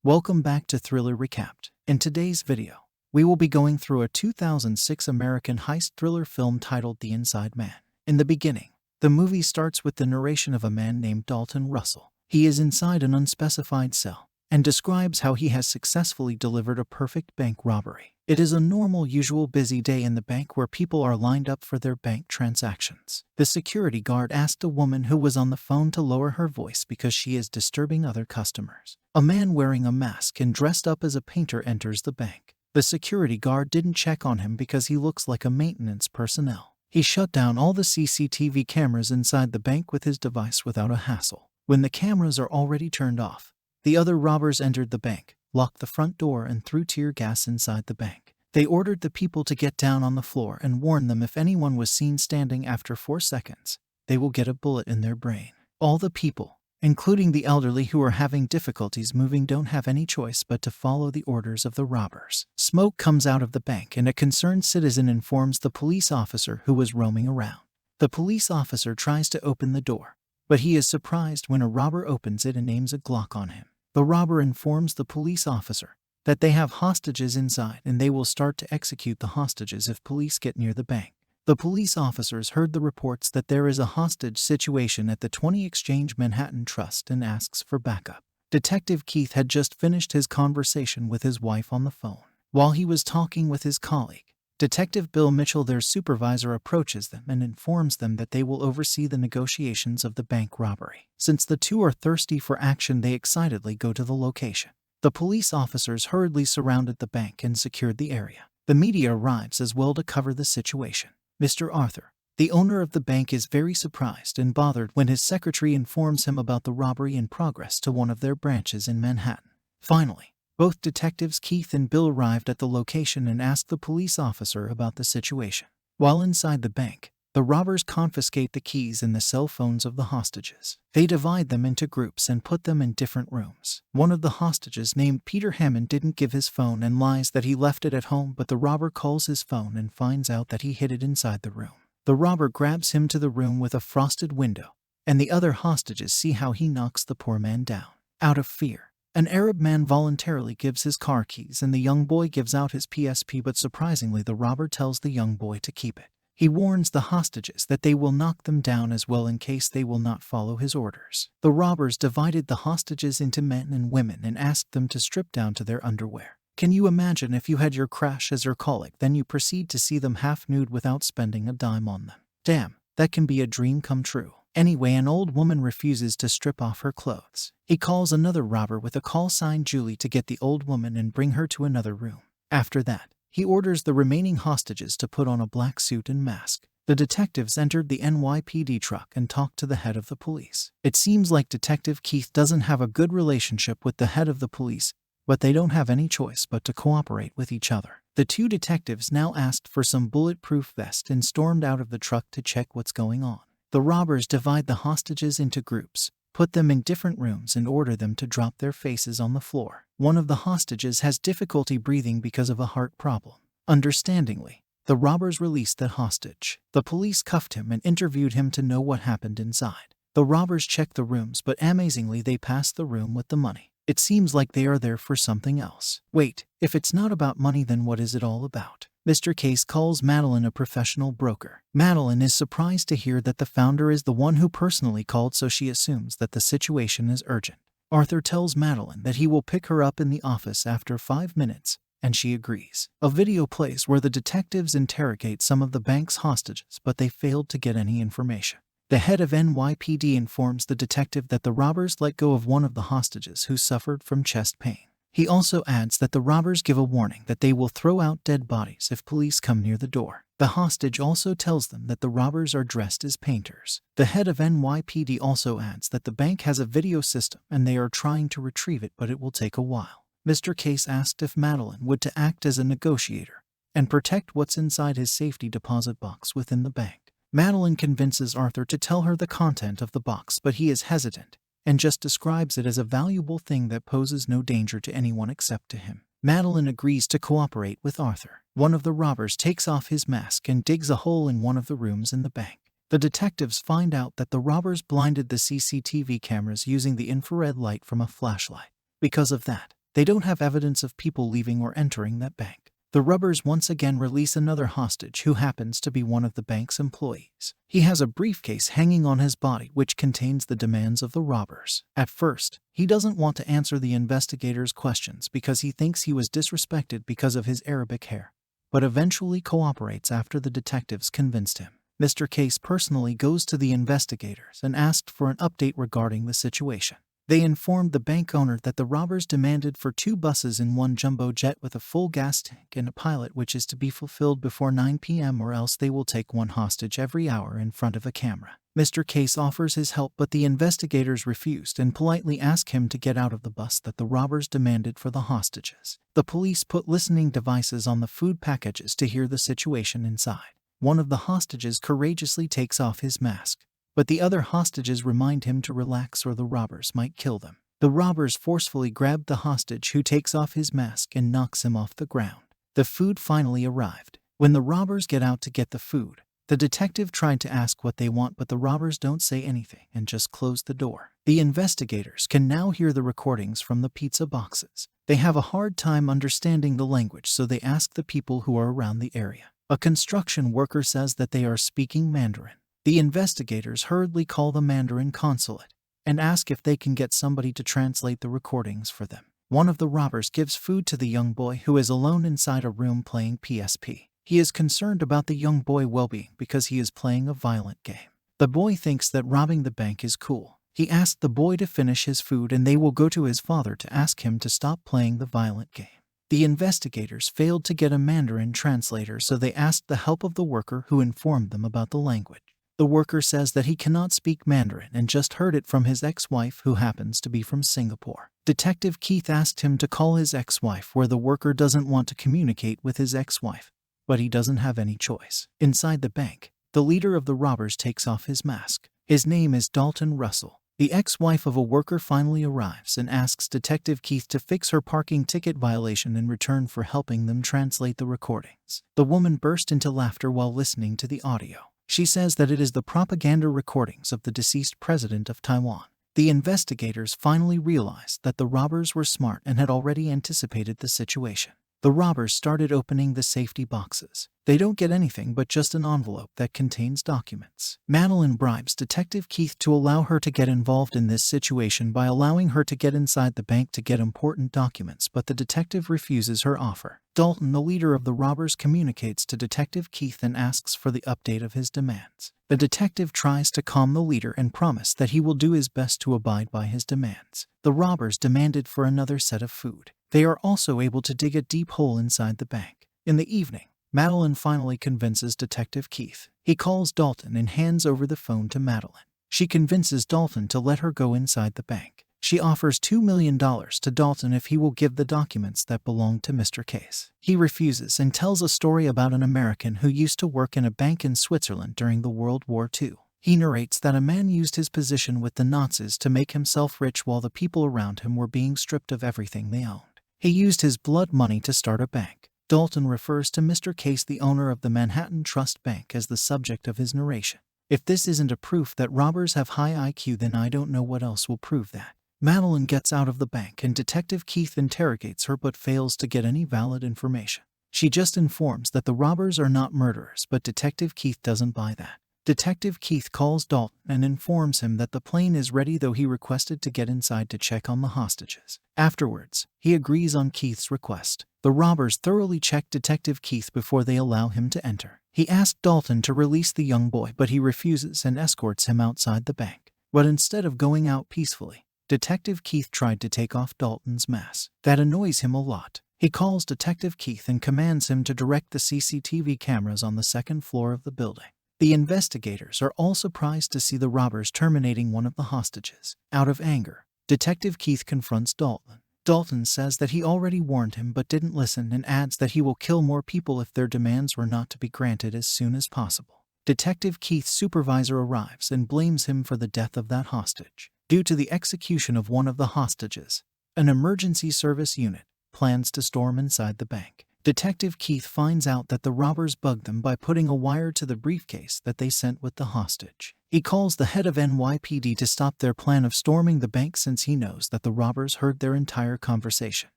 Welcome back to Thriller Recapped. In today's video, we will be going through a 2006 American heist thriller film titled The Inside Man. In the beginning, the movie starts with the narration of a man named Dalton Russell. He is inside an unspecified cell and describes how he has successfully delivered a perfect bank robbery. It is a normal, usual busy day in the bank where people are lined up for their bank transactions. The security guard asked a woman who was on the phone to lower her voice because she is disturbing other customers. A man wearing a mask and dressed up as a painter enters the bank. The security guard didn't check on him because he looks like a maintenance personnel. He shut down all the CCTV cameras inside the bank with his device without a hassle. When the cameras are already turned off, the other robbers entered the bank, locked the front door, and threw tear gas inside the bank. They ordered the people to get down on the floor and warned them if anyone was seen standing after 4 seconds, they will get a bullet in their brain. All the people, including the elderly who are having difficulties moving, don't have any choice but to follow the orders of the robbers. Smoke comes out of the bank and a concerned citizen informs the police officer who was roaming around. The police officer tries to open the door, but he is surprised when a robber opens it and aims a Glock on him. The robber informs the police officer that they have hostages inside and they will start to execute the hostages if police get near the bank. The police officers heard the reports that there is a hostage situation at the 20 Exchange Manhattan Trust and asks for backup. Detective Keith had just finished his conversation with his wife on the phone. While he was talking with his colleague, Detective Bill Mitchell, their supervisor, approaches them and informs them that they will oversee the negotiations of the bank robbery. Since the two are thirsty for action, they excitedly go to the location. The police officers hurriedly surrounded the bank and secured the area. The media arrives as well to cover the situation. Mr. Arthur, the owner of the bank, is very surprised and bothered when his secretary informs him about the robbery in progress to one of their branches in Manhattan. Finally, both detectives Keith and Bill arrived at the location and asked the police officer about the situation. While inside the bank, the robbers confiscate the keys and the cell phones of the hostages. They divide them into groups and put them in different rooms. One of the hostages, named Peter Hammond, didn't give his phone and lies that he left it at home, but the robber calls his phone and finds out that he hid it inside the room. The robber grabs him to the room with a frosted window, and the other hostages see how he knocks the poor man down. Out of fear, an Arab man voluntarily gives his car keys and the young boy gives out his PSP, but surprisingly the robber tells the young boy to keep it. He warns the hostages that they will knock them down as well in case they will not follow his orders. The robbers divided the hostages into men and women and asked them to strip down to their underwear. Can you imagine if you had your crush as your colleague, then you proceed to see them half nude without spending a dime on them? Damn, that can be a dream come true. Anyway, an old woman refuses to strip off her clothes. He calls another robber with a call sign Julie to get the old woman and bring her to another room. After that, he orders the remaining hostages to put on a black suit and mask. The detectives entered the NYPD truck and talked to the head of the police. It seems like Detective Keith doesn't have a good relationship with the head of the police, but they don't have any choice but to cooperate with each other. The two detectives now asked for some bulletproof vest and stormed out of the truck to check what's going on. The robbers divide the hostages into groups, put them in different rooms, and order them to drop their faces on the floor. One of the hostages has difficulty breathing because of a heart problem. Understandingly, the robbers released the hostage. The police cuffed him and interviewed him to know what happened inside. The robbers checked the rooms, but amazingly they passed the room with the money. It seems like they are there for something else. Wait, if it's not about money, then what is it all about? Mr. Case calls Madeline, a professional broker. Madeline is surprised to hear that the founder is the one who personally called, so she assumes that the situation is urgent. Arthur tells Madeline that he will pick her up in the office after 5 minutes, and she agrees. A video plays where the detectives interrogate some of the bank's hostages, but they failed to get any information. The head of NYPD informs the detective that the robbers let go of one of the hostages who suffered from chest pain. He also adds that the robbers give a warning that they will throw out dead bodies if police come near the door. The hostage also tells them that the robbers are dressed as painters. The head of NYPD also adds that the bank has a video system and they are trying to retrieve it, but it will take a while. Mr. Case asked if Madeline would to act as a negotiator and protect what's inside his safety deposit box within the bank. Madeline convinces Arthur to tell her the content of the box, but he is hesitant and just describes it as a valuable thing that poses no danger to anyone except to him. Madeline agrees to cooperate with Arthur. One of the robbers takes off his mask and digs a hole in one of the rooms in the bank. The detectives find out that the robbers blinded the CCTV cameras using the infrared light from a flashlight. Because of that, They don't have evidence of people leaving or entering that bank. The robbers once again release another hostage who happens to be one of the bank's employees. He has a briefcase hanging on his body which contains the demands of the robbers. At first, he doesn't want to answer the investigators' questions because he thinks he was disrespected because of his Arabic hair, but eventually cooperates after the detectives convinced him. Mr. Case personally goes to the investigators and asked for an update regarding the situation. They informed the bank owner that the robbers demanded for 2 buses and 1 jumbo jet with a full gas tank and a pilot, which is to be fulfilled before 9 p.m. or else they will take 1 hostage every hour in front of a camera. Mr. Case offers his help, but the investigators refused and politely ask him to get out of the bus that the robbers demanded for the hostages. The police put listening devices on the food packages to hear the situation inside. One of the hostages courageously takes off his mask, but the other hostages remind him to relax or the robbers might kill them. The robbers forcefully grab the hostage who takes off his mask and knocks him off the ground. The food finally arrived. When the robbers get out to get the food, the detective tried to ask what they want, but the robbers don't say anything and just close the door. The investigators can now hear the recordings from the pizza boxes. They have a hard time understanding the language, so they ask the people who are around the area. A construction worker says that they are speaking Mandarin. The investigators hurriedly call the Mandarin consulate and ask if they can get somebody to translate the recordings for them. One of the robbers gives food to the young boy who is alone inside a room playing PSP. He is concerned about the young boy's well-being because he is playing a violent game. The boy thinks that robbing the bank is cool. He asked the boy to finish his food and they will go to his father to ask him to stop playing the violent game. The investigators failed to get a Mandarin translator, so they asked the help of the worker who informed them about the language. The worker says that he cannot speak Mandarin and just heard it from his ex-wife who happens to be from Singapore. Detective Keith asked him to call his ex-wife, where the worker doesn't want to communicate with his ex-wife, but he doesn't have any choice. Inside the bank, the leader of the robbers takes off his mask. His name is Dalton Russell. The ex-wife of a worker finally arrives and asks Detective Keith to fix her parking ticket violation in return for helping them translate the recordings. The woman burst into laughter while listening to the audio. She says that it is the propaganda recordings of the deceased president of Taiwan. The investigators finally realized that the robbers were smart and had already anticipated the situation. The robbers started opening the safety boxes. They don't get anything but just an envelope that contains documents. Madeline bribes Detective Keith to allow her to get involved in this situation by allowing her to get inside the bank to get important documents, but the detective refuses her offer. Dalton, the leader of the robbers, communicates to Detective Keith and asks for the update of his demands. The detective tries to calm the leader and promise that he will do his best to abide by his demands. The robbers demanded for another set of food. They are also able to dig a deep hole inside the bank. In the evening, Madeline finally convinces Detective Keith. He calls Dalton and hands over the phone to Madeline. She convinces Dalton to let her go inside the bank. She offers $2 million to Dalton if he will give the documents that belong to Mr. Case. He refuses and tells a story about an American who used to work in a bank in Switzerland during the World War II. He narrates that a man used his position with the Nazis to make himself rich while the people around him were being stripped of everything they owned. He used his blood money to start a bank. Dalton refers to Mr. Case, the owner of the Manhattan Trust Bank, as the subject of his narration. If this isn't a proof that robbers have high IQ, then I don't know what else will prove that. Madeline gets out of the bank and Detective Keith interrogates her but fails to get any valid information. She just informs that the robbers are not murderers, but Detective Keith doesn't buy that. Detective Keith calls Dalton and informs him that the plane is ready, though he requested to get inside to check on the hostages. Afterwards, he agrees on Keith's request. The robbers thoroughly check Detective Keith before they allow him to enter. He asked Dalton to release the young boy, but he refuses and escorts him outside the bank. But instead of going out peacefully, Detective Keith tried to take off Dalton's mask. That annoys him a lot. He calls Detective Keith and commands him to direct the CCTV cameras on the second floor of the building. The investigators are all surprised to see the robbers terminating one of the hostages. Out of anger, Detective Keith confronts Dalton. Dalton says that he already warned him but didn't listen and adds that he will kill more people if their demands were not to be granted as soon as possible. Detective Keith's supervisor arrives and blames him for the death of that hostage. Due to the execution of one of the hostages, an emergency service unit plans to storm inside the bank. Detective Keith finds out that the robbers bugged them by putting a wire to the briefcase that they sent with the hostage. He calls the head of NYPD to stop their plan of storming the bank since he knows that the robbers heard their entire conversation.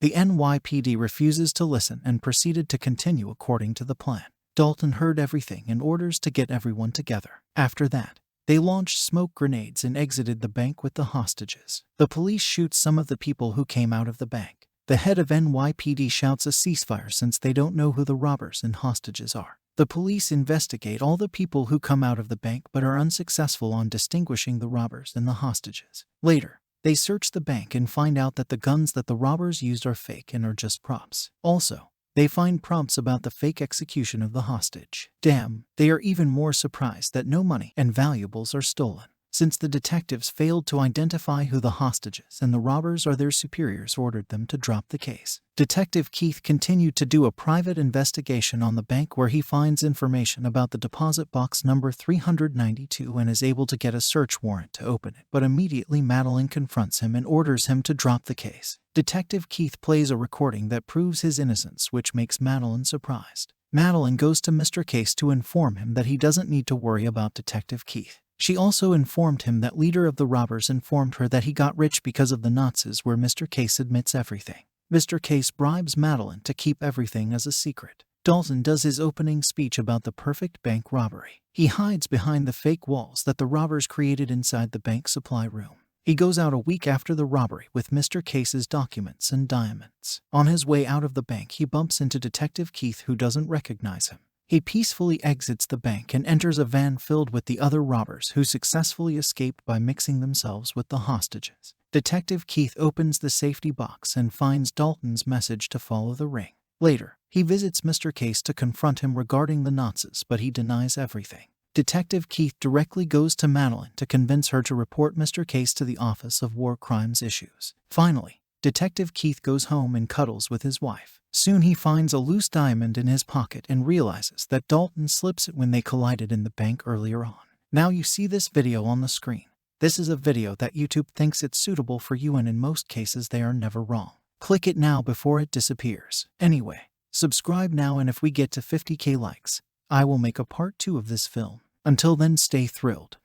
The NYPD refuses to listen and proceeded to continue according to the plan. Dalton heard everything and orders to get everyone together. After that, they launched smoke grenades and exited the bank with the hostages. The police shoot some of the people who came out of the bank. The head of NYPD shouts a ceasefire since they don't know who the robbers and hostages are. The police investigate all the people who come out of the bank but are unsuccessful on distinguishing the robbers and the hostages. Later, they search the bank and find out that the guns that the robbers used are fake and are just props. Also, they find prompts about the fake execution of the hostage. Damn, they are even more surprised that no money and valuables are stolen. Since the detectives failed to identify who the hostages and the robbers or their superiors ordered them to drop the case. Detective Keith continued to do a private investigation on the bank where he finds information about the deposit box number 392 and is able to get a search warrant to open it, but immediately Madeline confronts him and orders him to drop the case. Detective Keith plays a recording that proves his innocence, which makes Madeline surprised. Madeline goes to Mr. Case to inform him that he doesn't need to worry about Detective Keith. She also informed him that leader of the robbers informed her that he got rich because of the Nazis, where Mr. Case admits everything. Mr. Case bribes Madeline to keep everything as a secret. Dalton does his opening speech about the perfect bank robbery. He hides behind the fake walls that the robbers created inside the bank supply room. He goes out a week after the robbery with Mr. Case's documents and diamonds. On his way out of the bank, he bumps into Detective Keith, who doesn't recognize him. He peacefully exits the bank and enters a van filled with the other robbers who successfully escaped by mixing themselves with the hostages. Detective Keith opens the safety box and finds Dalton's message to follow the ring. Later, he visits Mr. Case to confront him regarding the Nazis, but he denies everything. Detective Keith directly goes to Madeline to convince her to report Mr. Case to the Office of War Crimes Issues. Finally, Detective Keith goes home and cuddles with his wife. Soon he finds a loose diamond in his pocket and realizes that Dalton slips it when they collided in the bank earlier on. Now you see this video on the screen. This is a video that YouTube thinks it's suitable for you, and in most cases they are never wrong. Click it now before it disappears. Anyway, subscribe now, and if we get to 50k likes, I will make a part 2 of this film. Until then, stay thrilled.